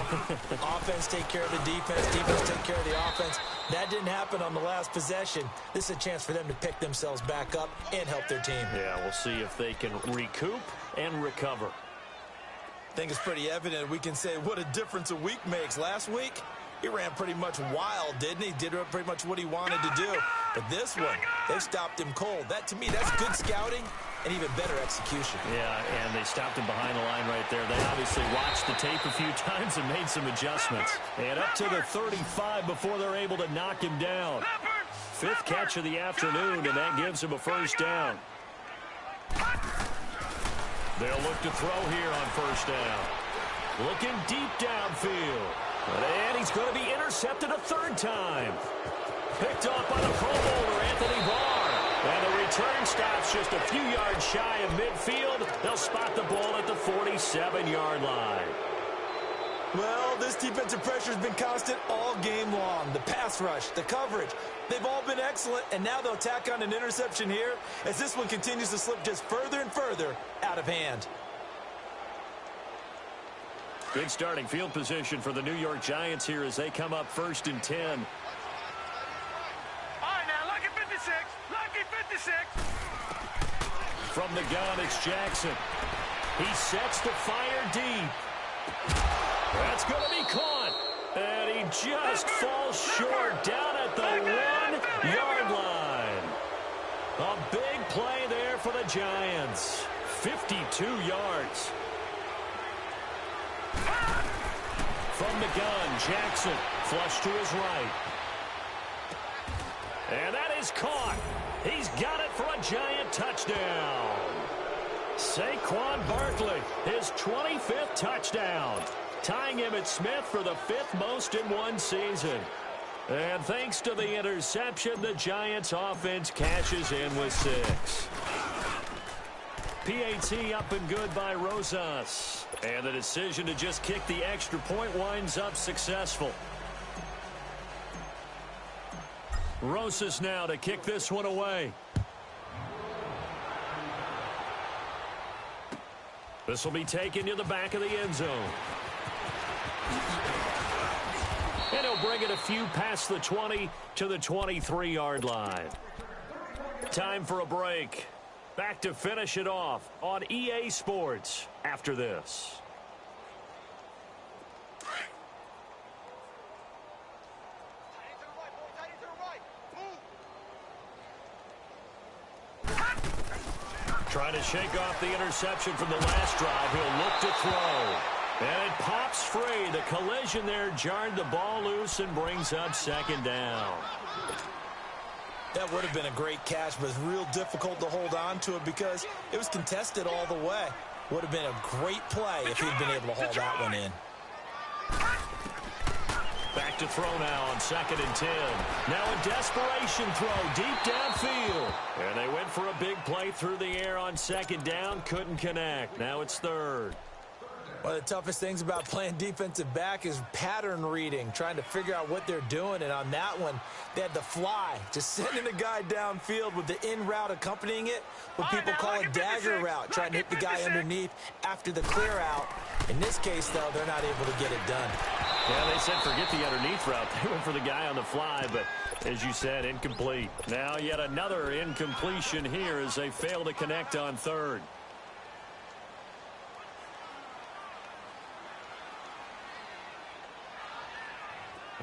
Offense take care of the defense, defense take care of the offense. That didn't happen on the last possession. This is a chance for them to pick themselves back up and help their team. Yeah, we'll see if they can recoup and recover. I think it's pretty evident. We can say what a difference a week makes. Last week, he ran pretty much wild, didn't he? Did pretty much what he wanted to do. But this one, they stopped him cold. That, to me, that's good scouting and even better execution. Yeah, and they stopped him behind the line right there. They obviously watched the tape a few times and made some adjustments. And up to the 35 before they're able to knock him down. 5th catch of the afternoon, and that gives him a first down. They'll look to throw here on first down. Looking deep downfield. And he's going to be intercepted a 3rd time. Picked off by the Pro Bowler, Anthony Barr. And the return stops just a few yards shy of midfield. They'll spot the ball at the 47-yard line. Well, this defensive pressure has been constant all game long. The pass rush, the coverage, they've all been excellent. And now they'll tack on an interception here as this one continues to slip just further and further out of hand. Good starting field position for the New York Giants here as they come up 1st and 10. All right, now, lucky 56. Lucky 56. From the gun, it's Jackson. He sets the fire deep. That's going to be caught. And he just falls short down at the 1-yard line. A big play there for the Giants. 52 yards. From the gun, Jackson flush to his right. And that is caught. He's got it for a Giant touchdown. Saquon Barkley, his 25th touchdown, tying Emmitt Smith for the 5th most in one season. And thanks to the interception, the Giants offense cashes in with 6. PAT up and good by Rosas. And the decision to just kick the extra point winds up successful. Rosas now to kick this one away. This will be taken to the back of the end zone. And he'll bring it a few past the 20 to the 23-yard line. Time for a break. Back to finish it off on EA Sports after this. Trying to shake off the interception from the last drive. He'll look to throw. And it pops free. The collision there jarred the ball loose and brings up 2nd down. That would have been a great catch, but it's real difficult to hold on to it because it was contested all the way. Would have been a great play if he'd been able to haul that one in. Back to throw now on 2nd and 10. Now a desperation throw deep downfield. And they went for a big play through the air on 2nd down. Couldn't connect. Now it's 3rd. One of the toughest things about playing defensive back is pattern reading, trying to figure out what they're doing. And on that one, they had the fly, just sending the guy downfield with the in route accompanying it, what people call a dagger route, trying to hit the guy underneath after the clear out. In this case, though, they're not able to get it done. Yeah, they said forget the underneath route. They went for the guy on the fly, but as you said, incomplete. Now yet another incompletion here as they fail to connect on 3rd.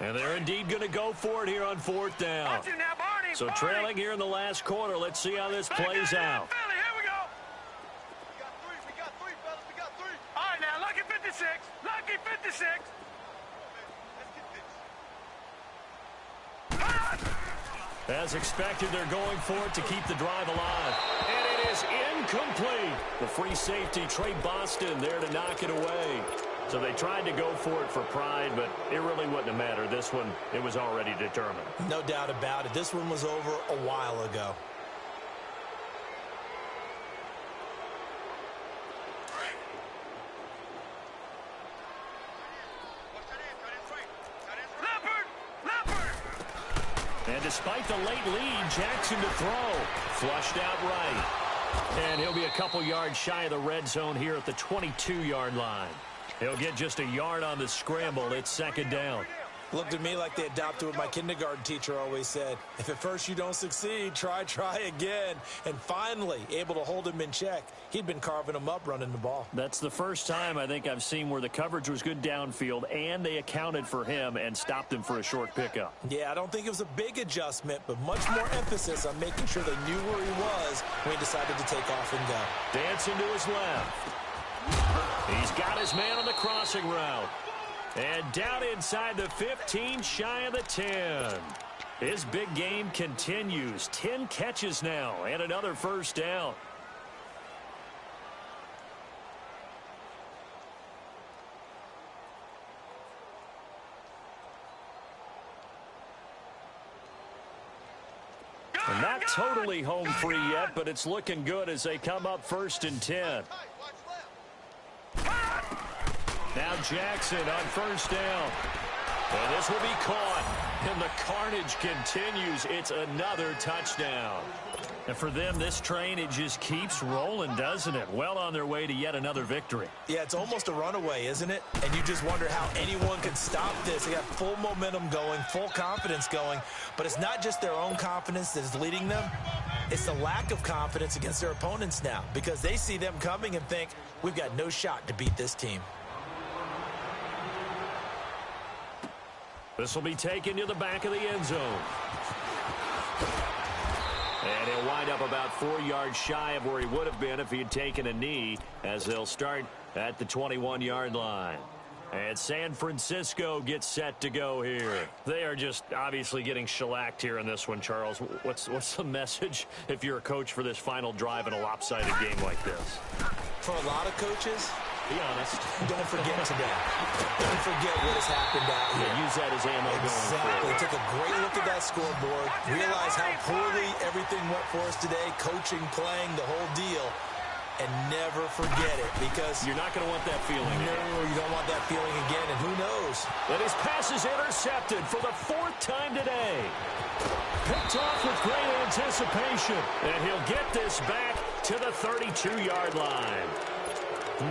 And they're indeed going to go for it here on fourth down. Watch it now, Barney. So Barney. trailing here in the last quarter. Let's see how this plays out. Philly, here we go. We got three, fellas. We got three. All right, now, lucky 56. Lucky 56. As expected, they're going for it to keep the drive alive. And it is incomplete. The free safety, Trey Boston, there to knock it away. So they tried to go for it for pride, but it really wouldn't have mattered. This one, it was already determined. No doubt about it. This one was over a while ago. And despite the late lead, Jackson to throw. Flushed out right. And he'll be a couple yards shy of the red zone here at the 22-yard line. He'll get just a yard on the scramble. It's second down. Looked at me like they adopted what my kindergarten teacher always said. If at first you don't succeed, try again. And finally, able to hold him in check. He'd been carving him up running the ball. That's the first time I think I've seen where the coverage was good downfield and they accounted for him and stopped him for a short pickup. Yeah, I don't think it was a big adjustment, but much more emphasis on making sure they knew where he was when he decided to take off and go. Dancing to his left. He's got his man on the crossing route. And down inside the 15, shy of the 10. His big game continues. 10 catches now and another first down. And not totally home free yet, but it's looking good as they come up first and 10. Now Jackson on first down. And this will be caught. And the carnage continues. It's another touchdown. And for them, this train, it just keeps rolling, doesn't it? Well on their way to yet another victory. Yeah, it's almost a runaway, isn't it? And you just wonder how anyone could stop this. They got full momentum going, full confidence going. But it's not just their own confidence that's leading them. It's the lack of confidence against their opponents now because they see them coming and think, we've got no shot to beat this team. This will be taken to the back of the end zone. And he'll wind up about 4 yards shy of where he would have been if he had taken a knee, as they'll start at the 21-yard line. And San Francisco gets set to go here. They are just obviously getting shellacked here in this one, Charles. What's the message if you're a coach for this final drive in a lopsided game like this? For a lot of coaches, be honest. Don't forget today. Don't forget what has happened out here. Yeah, use that as ammo exactly. going forward. Take a great look at that scoreboard. Realize how poorly everything went for us today. Coaching, playing, the whole deal. And never forget it because you're not going to want that feeling No, again. you don't want that feeling again. And who knows? And his pass is intercepted for the 4th time today. Picked off with great anticipation. And he'll get this back to the 32-yard line.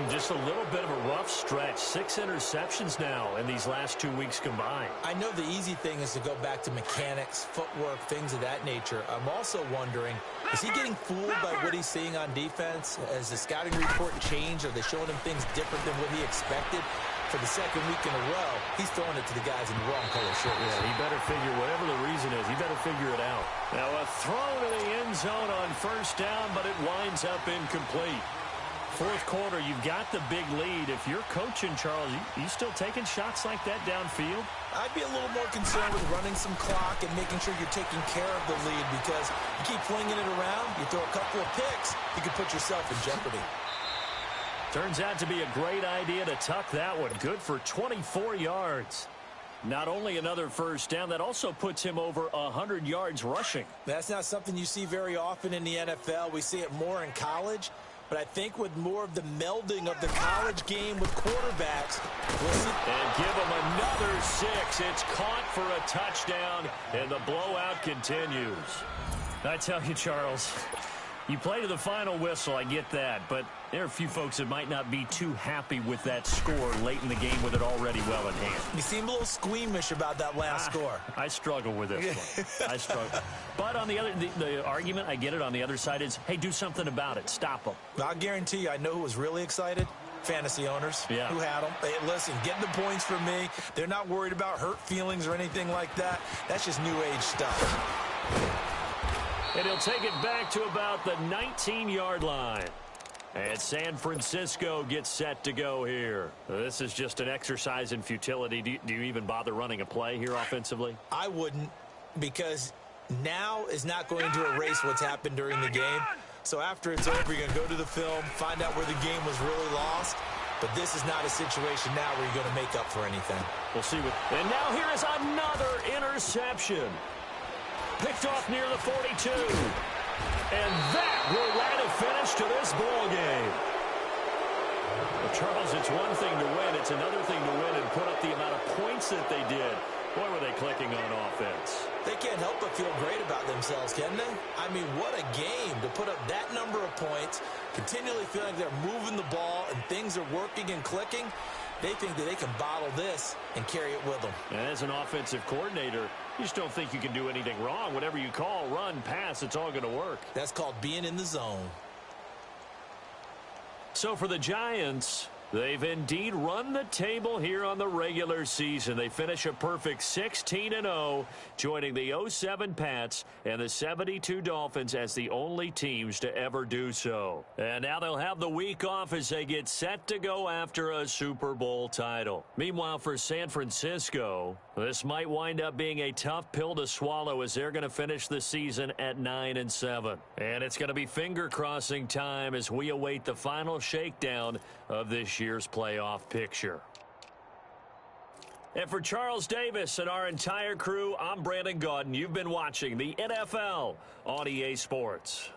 Just a little bit of a rough stretch. 6 interceptions now in these last 2 weeks combined. I know the easy thing is to go back to mechanics, footwork, things of that nature. I'm also wondering, is he getting fooled by what he's seeing on defense? Has the scouting report changed? Are they showing him things different than what he expected? For the second week in a row, he's throwing it to the guys in the wrong color shirts. Yeah, he better figure, whatever the reason is, he better figure it out. Now a throw to the end zone on first down, but it winds up incomplete. 4th quarter, you've got the big lead. If you're coaching, Charles, you still taking shots like that downfield? I'd be a little more concerned with running some clock and making sure you're taking care of the lead because you keep flinging it around, you throw a couple of picks, you could put yourself in jeopardy. Turns out to be a great idea to tuck that one. Good for 24 yards. Not only another first down, that also puts him over 100 yards rushing. That's not something you see very often in the NFL. We see it more in college. But I think with more of the melding of the college game with quarterbacks, we'll see. And give him another 6. It's caught for a touchdown, and the blowout continues. I tell you, Charles, you play to the final whistle, I get that. But there are a few folks that might not be too happy with that score late in the game with it already well in hand. You seem a little squeamish about that last score. I struggle with this one. I struggle. But on the other, the argument, I get it, on the other side is, hey, do something about it. Stop them. I'll guarantee you, I know who was really excited. fantasy owners Yeah. who had them. Hey, listen, get the points for me. They're not worried about hurt feelings or anything like that. That's just new age stuff. And he'll take it back to about the 19-yard line. And San Francisco gets set to go here. This is just an exercise in futility. Do you even bother running a play here offensively? I wouldn't, because now is not going to erase what's happened during the game. So after it's over, you're going to go to the film, find out where the game was really lost. But this is not a situation now where you're going to make up for anything. We'll see what. And now here is another interception. Picked off near the 42. And that will add a finish to this ball game. Well, Charles, it's one thing to win. It's another thing to win and put up the amount of points that they did. Boy, were they clicking on offense. They can't help but feel great about themselves, can they? I mean, what a game to put up that number of points, continually feeling they're moving the ball and things are working and clicking. They think that they can bottle this and carry it with them. And as an offensive coordinator, you just don't think you can do anything wrong. Whatever you call, run, pass, it's all going to work. That's called being in the zone. So for the Giants, they've indeed run the table here on the regular season. They finish a perfect 16-0, joining the 07 Pats and the 72 Dolphins as the only teams to ever do so. And now they'll have the week off as they get set to go after a Super Bowl title. Meanwhile, for San Francisco, this might wind up being a tough pill to swallow as they're going to finish the season at 9-7. And it's going to be finger-crossing time as we await the final shakedown of this year's playoff picture. And for Charles Davis and our entire crew, I'm Brandon Gaudin. You've been watching the NFL on EA Sports.